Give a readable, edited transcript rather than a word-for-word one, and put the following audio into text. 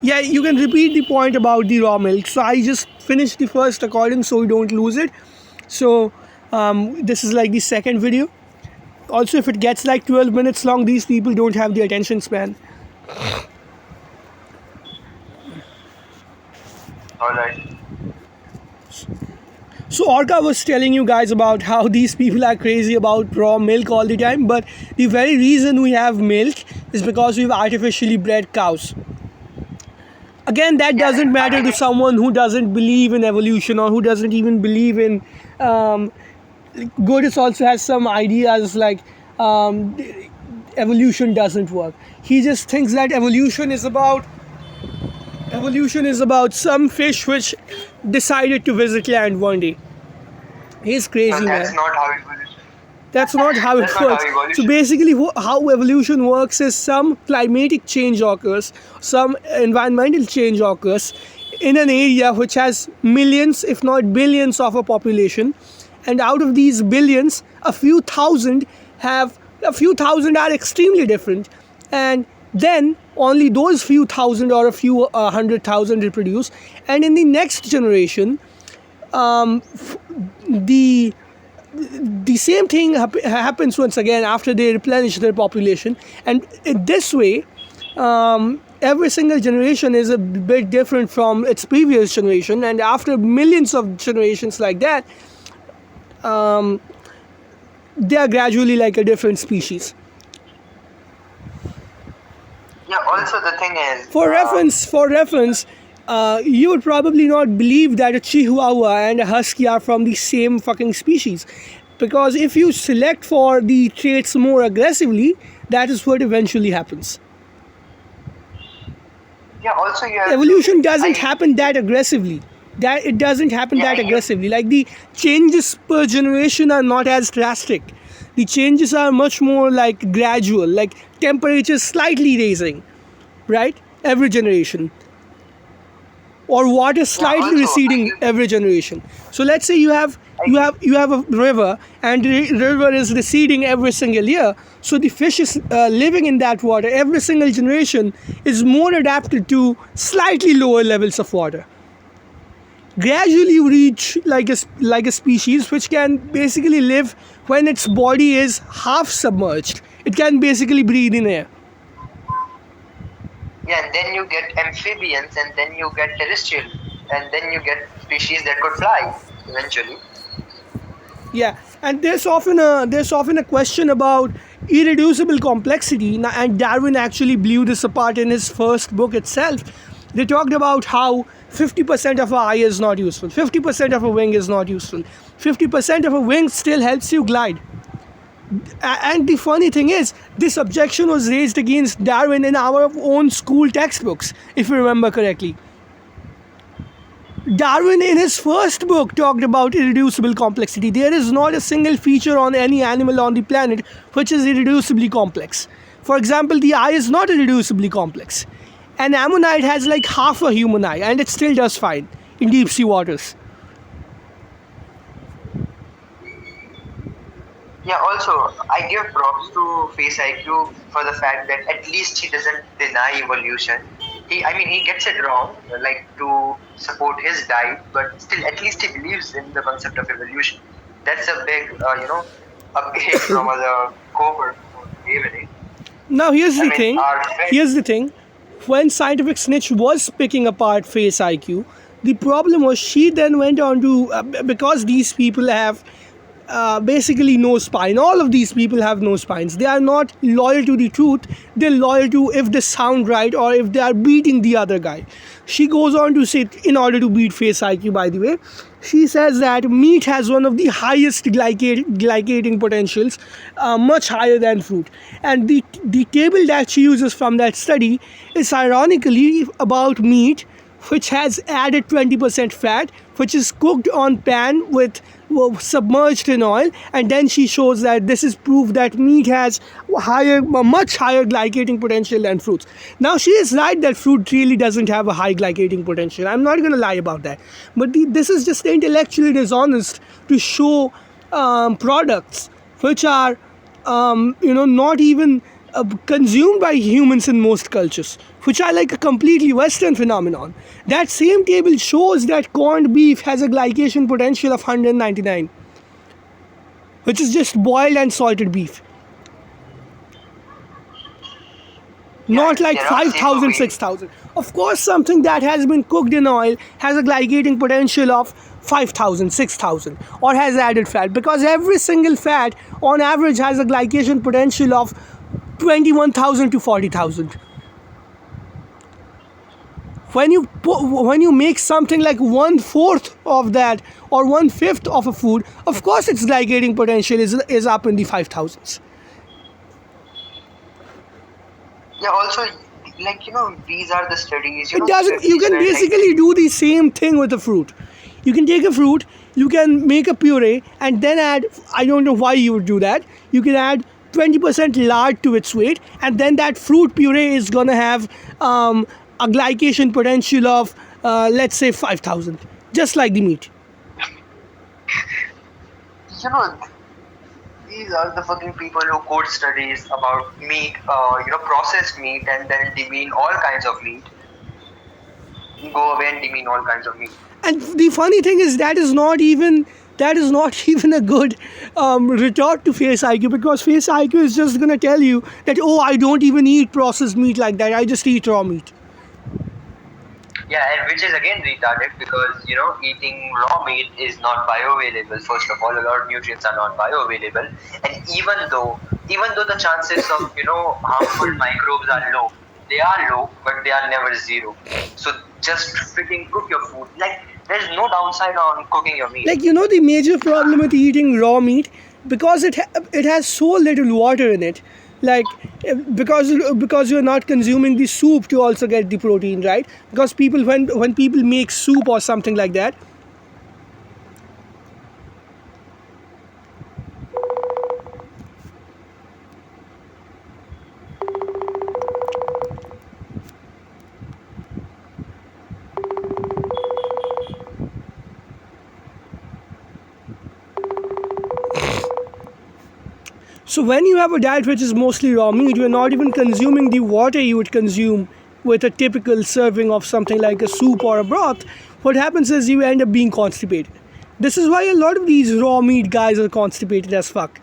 Yeah, you can repeat the point about the raw milk. So I just finished the first recording so we don't lose it. So this is like the second video. Also, if it gets like 12 minutes long, these people don't have the attention span. Alright. So Orca was telling you guys about how these people are crazy about raw milk all the time, but the very reason we have milk is because we've artificially bred cows. Again, that doesn't matter to someone who doesn't believe in evolution or who doesn't even believe in Godis also has some ideas like evolution doesn't work. He just thinks that evolution is about some fish which decided to visit land one day. He's crazy, No, that's man. not how evolution. That's not how it That's not how works. So evolution. basically, how evolution works is some climatic change occurs, some environmental change occurs in an area which has millions, if not billions, of a population, and out of these billions, a few thousand are extremely different, and then only those few thousand or a few 100,000 reproduce, and in the next generation, the the same thing happens once again after they replenish their population, and in this way every single generation is a bit different from its previous generation, and after millions of generations like that, they are gradually like a different species. Yeah, also the thing is. For reference, you would probably not believe that a Chihuahua and a Husky are from the same fucking species, because if you select for the traits more aggressively, that is what eventually happens. Yeah, also you have. Evolution doesn't I- happen that aggressively. It doesn't happen Yeah, that I- aggressively. Like the changes per generation are not as drastic. The changes are much more like gradual, like temperatures slightly raising, right? Every generation. Or water slightly also, receding every generation. So let's say you have a river, and the river is receding every single year. So the fish is living in that water. Every single generation is more adapted to slightly lower levels of water. Gradually, you reach like a species which can basically live when its body is half submerged. It can basically breathe in air. Yeah, and then you get amphibians, and then you get terrestrial, and then you get species that could fly eventually. Yeah, and there's often a question about irreducible complexity, and Darwin actually blew this apart in his first book itself. They talked about how 50% of a eye is not useful, 50% of a wing is not useful, 50% of a wing still helps you glide. And the funny thing is, this objection was raised against Darwin in our own school textbooks, if you remember correctly. Darwin, in his first book, talked about irreducible complexity. There is not a single feature on any animal on the planet which is irreducibly complex. For example, the eye is not irreducibly complex. An ammonite has like half a human eye, and it still does fine in deep sea waters. Yeah, also I give props to Face IQ for the fact that at least he doesn't deny evolution. He gets it wrong, like to support his diet, but still at least he believes in the concept of evolution. That's a big, upgrade from other cohort who gave it. Now Our friend. here's the thing. When Scientific Snitch was picking apart Face IQ, the problem was she then went on to because these people have basically no spine. All of these people have no spines. They are not loyal to the truth. They're loyal to if they sound right or if they are beating the other guy. She goes on to say, in order to beat Face IQ, by the way, she says that meat has one of the highest glycating potentials, much higher than fruit. And the table that she uses from that study is ironically about meat, which has added 20% fat, which is cooked on pan with submerged in oil, and then she shows that this is proof that meat has much higher glycating potential than fruits. Now she is right that fruit really doesn't have a high glycating potential. I'm not going to lie about that, but this is just intellectually dishonest to show products which are not even consumed by humans in most cultures, which are like a completely Western phenomenon. That same table shows that corned beef has a glycation potential of 199, which is just boiled and salted beef. Yeah, Not like cannot five save thousand, away. 6,000. Of course, something that has been cooked in oil has a glycating potential of 5,000, 6,000, or has added fat, because every single fat on average has a glycation potential of 21,000 to 40,000. When you make something like one fourth of that or one fifth of a food, of course its glycating potential is up in the 5,000s. Yeah, also, like, these are the studies, It doesn't. You studies can where, like, basically do the same thing with a fruit. You can take a fruit, you can make a puree, and then add. I don't know why you would do that. You can add 20% lard to its weight, and then that fruit puree is gonna have a glycation potential of let's say 5,000, just like the meat. you know, these are the fucking people who quote studies about meat, processed meat, and then demean all kinds of meat. Go away and demean all kinds of meat. And the funny thing is that is not even a good retort to face IQ, because face IQ is just gonna tell you that, oh, I don't even eat processed meat like that. I just eat raw meat. Yeah, and which is again retarded because eating raw meat is not bioavailable. First of all, a lot of nutrients are not bioavailable, and even though the chances of harmful microbes are low, they are low, but they are never zero. So just freaking cook your food. Like there's no downside on cooking your meat. Like, the major problem with eating raw meat, because it has so little water in it. Like, because you're not consuming the soup to also get the protein, right? Because people, when people make soup or something like that. So when you have a diet which is mostly raw meat, you're not even consuming the water you would consume with a typical serving of something like a soup or a broth. What happens is you end up being constipated. This is why a lot of these raw meat guys are constipated as fuck.